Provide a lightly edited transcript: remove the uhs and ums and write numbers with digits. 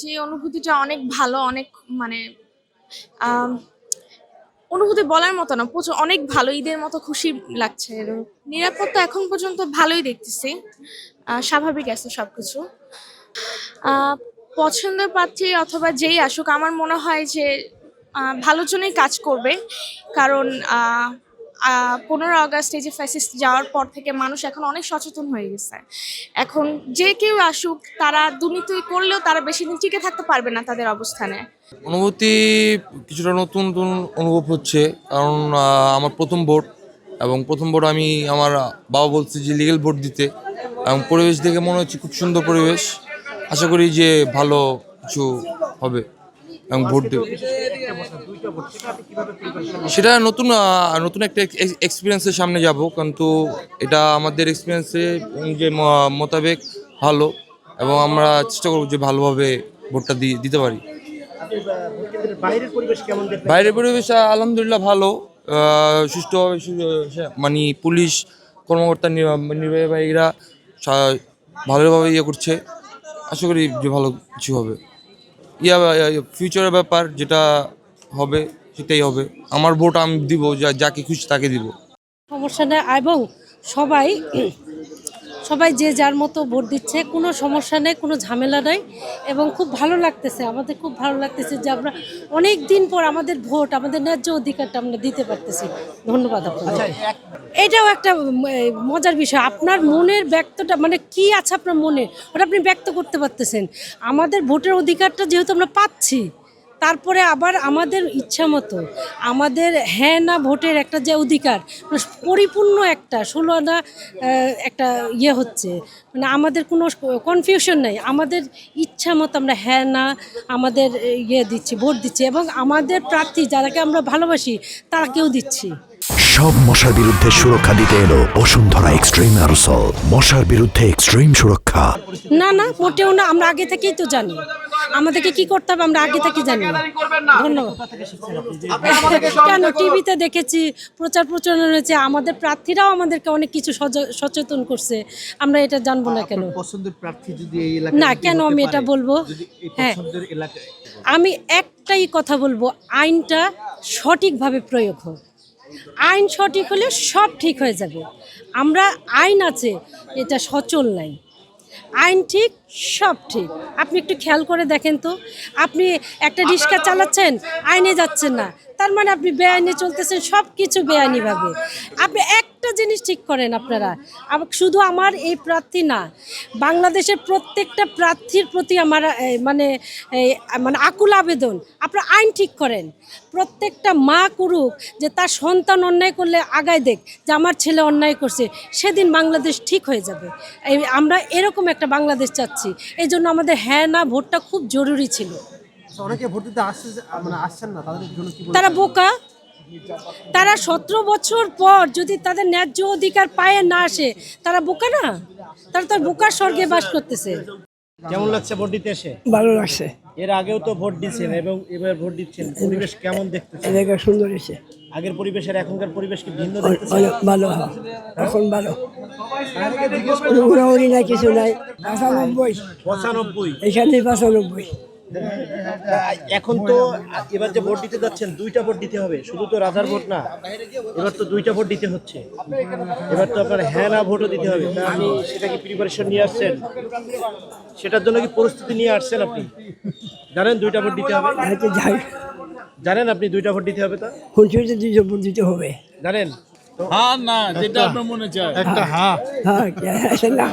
যে অনুভূতিটা অনেক ভালো, অনেক মানে আম অনুভূতি বলার মতো না। প্রচুর অনেক ভালো, ঈদের মতো খুশি লাগছে। নিরাপত্তা এখন পর্যন্ত ভালোই দেখতেছি। স্বাভাবিক আছে সবকিছু। আ পছন্দের প্রার্থী অথবা যেই আসুক আমার মনে হয় যে ভালোর জন্যই কাজ করবে। কারণ আ আ ১৫ আগস্ট এই যে ফ্যাসিস্ট যাওয়ার পর থেকে মানুষ এখন অনেক সচেতন হয়ে গেছে। এখন যে কেউ আসুক তারা দুর্নীতি করলেও তারা বেশিদিন টিকে থাকতে পারবে না তাদের অবস্থানে। অনুভূতি কিছুটা নতুন নতুন অনুভব হচ্ছে, কারণ আমার প্রথম ভোট, এবং প্রথম ভোট আমি আমার বাবা বলছে যে লিগেল ভোট দিতে, এবং পরিবেশ দেখে মনে হচ্ছে খুব সুন্দর পরিবেশ। আশা করি যে ভালো কিছু হবে এবং ভোট দেবে। সেটা নতুন নতুন একটা এক্সপিরিয়েন্সের সামনে যাব, কিন্তু এটা আমাদের এক্সপিরিয়েন্সে যে মোতাবেক ভালো, এবং আমরা চেষ্টা করব যে ভালোভাবে ভোটটা দিতে পারি। বাইরের পরিবেশ আলহামদুলিল্লাহ ভালো, সুষ্ঠুভাবে মানে পুলিশ কর্মকর্তা নির্বাহীরা ভালোভাবে ইয়ে করছে। আশা করি যে ভালো কিছু হবে। ফিউচারের ব্যাপার যেটা হবে সেটাই হবে। আমার ভোট আমি দিব, যাকে খুশি তাকে দিব। সমস্যা নেই, এবং সবাই সবাই যে যার মতো ভোট দিচ্ছে, কোনো সমস্যা নেই, কোনো ঝামেলা নাই। এবং খুব ভালো লাগতেছে, আমাদের খুব ভালো লাগতেছে যে আমরা অনেক দিন পর আমাদের ভোট, আমাদের ন্যায্য অধিকারটা আমরা দিতে পারতেছি। ধন্যবাদ আপনাদের। এটাও একটা মজার বিষয়। আপনার মনের ব্যক্তটা মানে কি আছে আপনার মনে, ওটা আপনি ব্যক্ত করতে পারতেছেন। আমাদের ভোটের অধিকারটা যেহেতু আমরা পাচ্ছি, তারপরে আবার আমাদের ইচ্ছা মতো আমাদের হ্যাঁ না ভোটের একটা যে অধিকার, পরিপূর্ণ একটা ১৬ আনা একটা ইয়ে হচ্ছে, মানে আমাদের কোনো কনফিউশন নাই। আমাদের ইচ্ছা মতো আমরা হ্যাঁ না আমাদের ইয়ে দিচ্ছি, ভোট দিচ্ছি, এবং আমাদের প্রার্থী যারাকে আমরা ভালোবাসি তারাকেও দিচ্ছি। সব মশার বিরুদ্ধে সুরক্ষা দিতে এলো বসুন্ধরা এক্সট্রিম অ্যারোসল। মশার বিরুদ্ধে এক্সট্রিম সুরক্ষা। না না, মোটেও না। আমরা আগে থেকেই তো জানি আমাদেরকে কি করতে হবে, আমরা আগে থেকে জানি। ধন্যবাদ। কেন, টিভিতে দেখেছি, প্রচার প্রচারণা হয়েছে, আমাদের প্রার্থীরাও আমাদেরকে অনেক কিছু সচেতন করছে। আমরা এটা জানবো না কেন? পছন্দের প্রার্থী যদি এই এলাকায় না, কেন আমি এটা বলবো? হ্যাঁ, আমি একটাই কথা বলবো, আইনটা সঠিকভাবে প্রয়োগ হোক। আইন সঠিক হলে সব ঠিক হয়ে যাবে। আমরা আইন আছে, এটা সচল নাই। আইন ঠিক, সব ঠিক। আপনি একটু খেয়াল করে দেখেন তো, আপনি একটা রিক্সা চালাচ্ছেন, আইনে যাচ্ছেন না, তার মানে আপনি বেআইনি চলতেছেন, সব কিছু বেআইনিভাবে। আপনি একটা জিনিস ঠিক করেন আপনারা, শুধু আমার এই প্রার্থী না, বাংলাদেশের প্রত্যেকটা প্রার্থীর প্রতি আমার মানে মানে আকুল আবেদন, আপনারা আইন ঠিক করেন। প্রত্যেকটা মা করুক যে তার সন্তান অন্যায় করলে আগায় দেখ যে আমার ছেলে অন্যায় করছে, সেদিন বাংলাদেশ ঠিক হয়ে যাবে। আমরা এরকম একটা বাংলাদেশ চাচ্ছি। এই জন্য আমাদের হ্যাঁ না ভোটটা খুব জরুরি ছিল। অনেকে ভোট দিতে আসছেন না, তাদের জন্য কি বলবেন? তারা বোকা। তারা ১৭ বছর পর যদি তাদের ন্যায্য অধিকার পায়ে না আসে, তারা বোকা না? তারা তো বোকার স্বর্গে বাস করতেছে। কেমন লাগছে ভোট দিতে এসে? ভালো লাগছে। এর আগেও তো ভোট দিচ্ছেন এবং এবার ভোট দিচ্ছেন, পরিবেশ কেমন দেখতেছেন? এলাকা সুন্দর হয়েছে। আগের পরিবেশের এখনকার পরিবেশ কি ভিন্ন দেখতেছেন? অনেক ভালো, হ্যাঁ, এখন ভালো। ঘোরাঘুরি নাই, কিছু নাই। 95 এখানে 95। এখন তো এবার যে ভোট দিতে যাচ্ছেন, দুইটা ভোট দিতে হবে, শুধু তো রাজার ভোট না, এবার তো দুইটা ভোট দিতে হচ্ছে। এবার তো আপনার হ্যাঁ না ভোটও দিতে হবে। তা আপনি সেটা কি প্রিপারেশন নিয়ে আসছেন? সেটার জন্য কি প্রস্তুতি নিয়ে আসছেন আপনি? জানেন দুইটা ভোট দিতে হবে? জানেন আপনি দুইটা ভোট দিতে হবে? তা হুঁচুতে 2 ভোট দিতে হবে। জানেন? হ্যাঁ না, যেটা আপনার মনে চায়। একটা হ্যাঁ। হ্যাঁ, না।